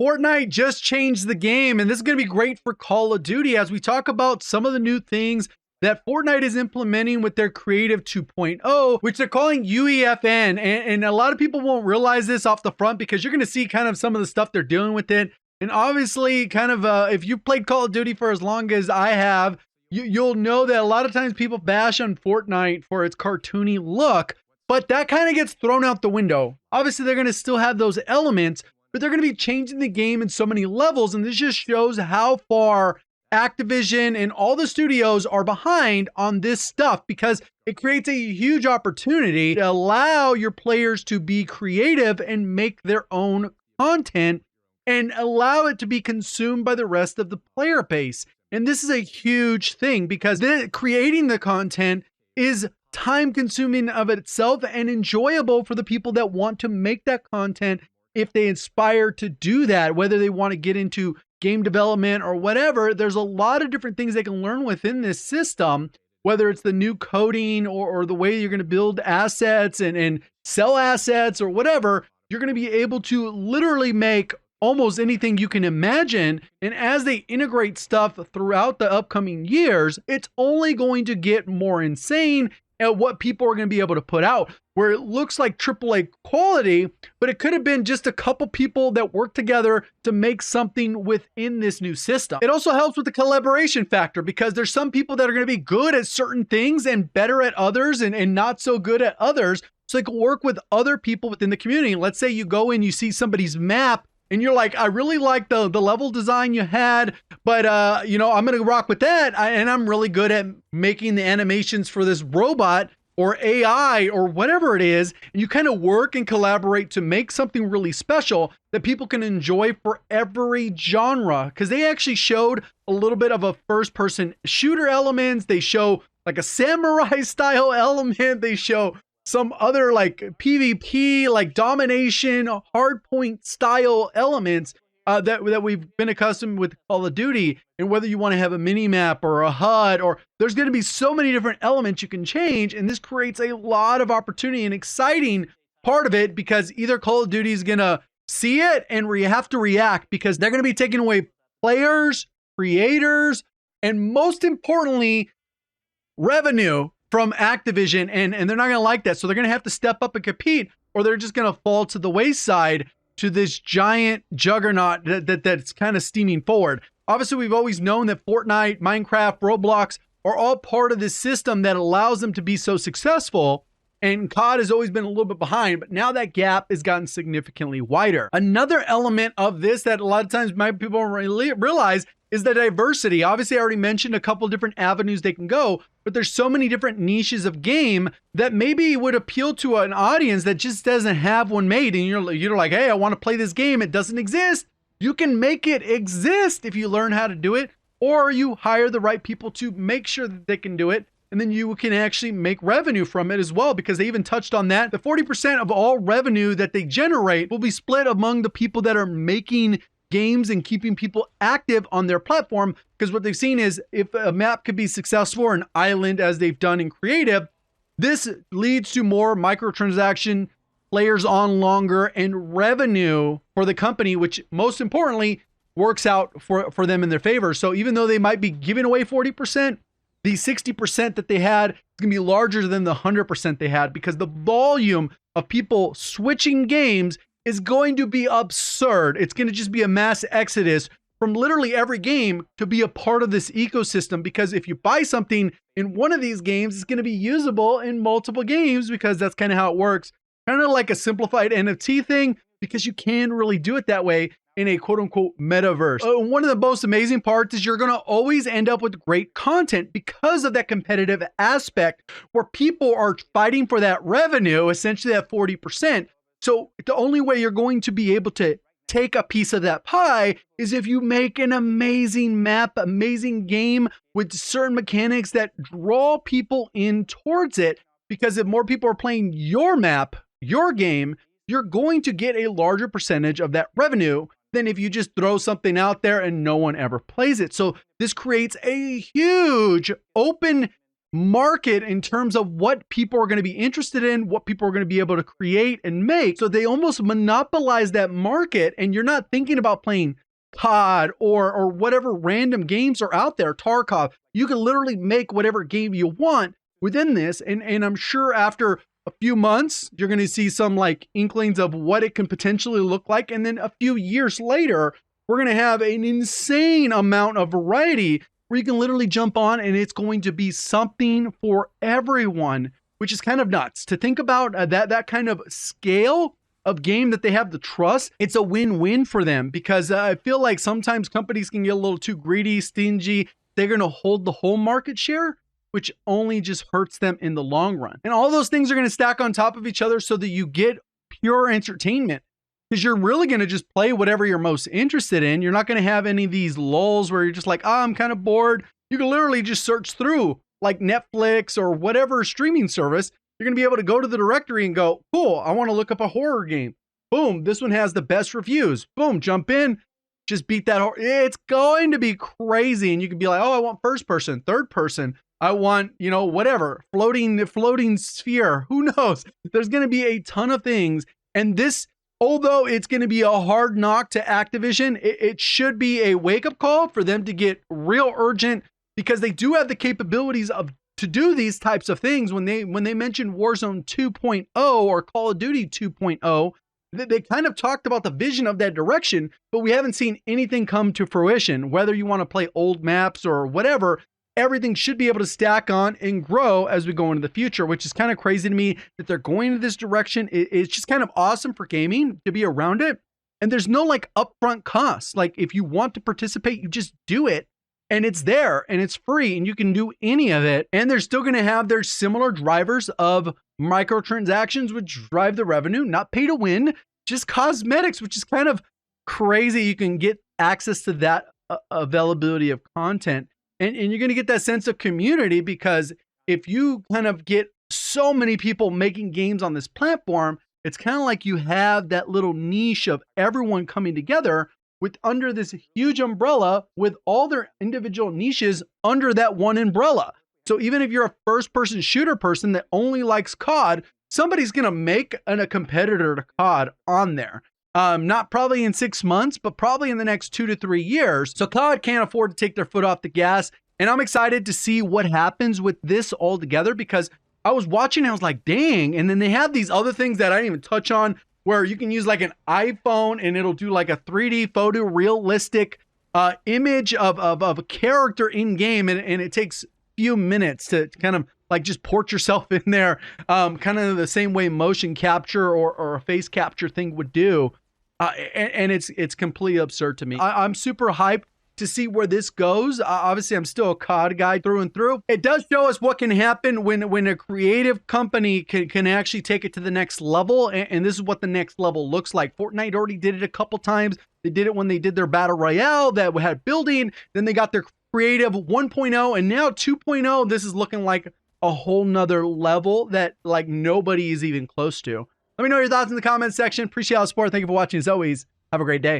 Fortnite just changed the game, and this is going to be great for Call of Duty as we talk about some of the new things that Fortnite is implementing with their Creative 2.0, which they're calling UEFN. And a lot of people won't realize this off the front because you're going to see kind of some of the stuff they're doing with it. And obviously, kind of, if you've played Call of Duty for as long as I have, you'll know that a lot of times people bash on Fortnite for its cartoony look, but that kind of gets thrown out the window. Obviously, they're going to still have those elements, but they're going to be changing the game in so many levels. And this just shows how far Activision and all the studios are behind on this stuff, because it creates a huge opportunity to allow your players to be creative and make their own content and allow it to be consumed by the rest of the player base. And this is a huge thing because creating the content is time consuming of itself and enjoyable for the people that want to make that content if they inspire to do that, whether they want to get into game development or whatever. There's a lot of different things they can learn within this system, whether it's the new coding or the way you're going to build assets and sell assets or whatever. You're going to be able to literally make almost anything you can imagine. And as they integrate stuff throughout the upcoming years, it's only going to get more insane at what people are going to be able to put out, where it looks like AAA quality, but it could have been just a couple people that work together to make something within this new system. It also helps with the collaboration factor because there's some people that are going to be good at certain things and better at others and not so good at others. So they can work with other people within the community. Let's say you go in, you see somebody's map, and you're like, I really like the level design you had, but I'm going to rock with that. And I'm really good at making the animations for this robot or AI or whatever it is. And you kind of work and collaborate to make something really special that people can enjoy for every genre. Because they actually showed a little bit of a first-person shooter elements. They show like a samurai style element. They show some other like PvP, like domination, hardpoint style elements that we've been accustomed with Call of Duty. And whether you want to have a mini map or a HUD, or there's going to be so many different elements you can change. And this creates a lot of opportunity and exciting part of it, because either Call of Duty is going to see it and we have to react, because they're going to be taking away players, creators, and most importantly, revenue from Activision, and they're not going to like that. So they're going to have to step up and compete, or they're just going to fall to the wayside to this giant juggernaut that's kind of steaming forward. Obviously, we've always known that Fortnite, Minecraft, Roblox are all part of this system that allows them to be so successful. And COD has always been a little bit behind, but now that gap has gotten significantly wider. Another element of this that a lot of times people don't really realize is the diversity. Obviously, I already mentioned a couple different avenues they can go, but there's so many different niches of game that maybe would appeal to an audience that just doesn't have one made. And you're like, hey, I want to play this game. It doesn't exist. You can make it exist if you learn how to do it, or you hire the right people to make sure that they can do it. And then you can actually make revenue from it as well, because they even touched on that. The 40% of all revenue that they generate will be split among the people that are making games and keeping people active on their platform. Because what they've seen is if a map could be successful, or an island as they've done in creative, this leads to more microtransaction, players on longer, and revenue for the company, which most importantly works out for them in their favor. So even though they might be giving away 40%, the 60% that they had is going to be larger than the 100% they had, because the volume of people switching games is going to be absurd. It's going to just be a mass exodus from literally every game to be a part of this ecosystem, because if you buy something in one of these games, it's going to be usable in multiple games, because that's kind of how it works. Kind of like a simplified NFT thing, because you can really do it that way in a quote unquote metaverse. One of the most amazing parts is you're going to always end up with great content because of that competitive aspect, where people are fighting for that revenue, essentially that 40%. So the only way you're going to be able to take a piece of that pie is if you make an amazing map, amazing game with certain mechanics that draw people in towards it. Because if more people are playing your map, your game, you're going to get a larger percentage of that revenue than if you just throw something out there and no one ever plays it. So this creates a huge open market in terms of what people are going to be interested in, what people are going to be able to create and make. So they almost monopolize that market, and you're not thinking about playing COD or whatever random games are out there, Tarkov. You can literally make whatever game you want within this. And I'm sure after a few months, you're going to see some like inklings of what it can potentially look like. And then a few years later, we're going to have an insane amount of variety where you can literally jump on and it's going to be something for everyone, which is kind of nuts to think about. That kind of scale of game that they have the trust. It's a win-win for them, because I feel like sometimes companies can get a little too greedy, stingy. They're going to hold the whole market share, which only just hurts them in the long run. And all those things are going to stack on top of each other so that you get pure entertainment, because you're really going to just play whatever you're most interested in. You're not going to have any of these lulls where you're just like, oh, I'm kind of bored. You can literally just search through like Netflix or whatever streaming service. You're going to be able to go to the directory and go, cool, I want to look up a horror game. Boom, this one has the best reviews. Boom, jump in, just beat that horror. It's going to be crazy. And you can be like, oh, I want first person, third person. I want, you know, whatever, floating sphere. Who knows? There's going to be a ton of things. And this, although it's going to be a hard knock to Activision, it should be a wake-up call for them to get real urgent, because they do have the capabilities to do these types of things. When they mentioned Warzone 2.0 or Call of Duty 2.0, they kind of talked about the vision of that direction, but we haven't seen anything come to fruition. Whether you want to play old maps or whatever, everything should be able to stack on and grow as we go into the future, which is kind of crazy to me that they're going in this direction. It's just kind of awesome for gaming to be around it. And there's no like upfront costs. Like if you want to participate, you just do it. And it's there and it's free and you can do any of it. And they're still going to have their similar drivers of microtransactions, which drive the revenue, not pay to win, just cosmetics, which is kind of crazy. You can get access to that availability of content, and you're going to get that sense of community, because if you kind of get so many people making games on this platform, it's kind of like you have that little niche of everyone coming together with under this huge umbrella with all their individual niches under that one umbrella. So even if you're a first-person shooter person that only likes COD, somebody's going to make a competitor to COD on there. Not probably in 6 months, but probably in the next 2 to 3 years. So COD can't afford to take their foot off the gas. And I'm excited to see what happens with this all together, because I was watching and I was like, dang. And then they have these other things that I didn't even touch on, where you can use like an iPhone and it'll do like a 3D photorealistic image of a character in game. And it takes a few minutes to kind of like just port yourself in there, kind of the same way motion capture or a face capture thing would do. And it's completely absurd to me. I'm super hyped to see where this goes. Obviously, I'm still a COD guy through and through. It does show us what can happen when a creative company can actually take it to the next level. And this is what the next level looks like. Fortnite already did it a couple times. They did it when they did their Battle Royale that had building. Then they got their creative 1.0 and now 2.0. This is looking like a whole nother level that like nobody is even close to. Let me know your thoughts in the comments section. Appreciate all the support. Thank you for watching. As always, have a great day.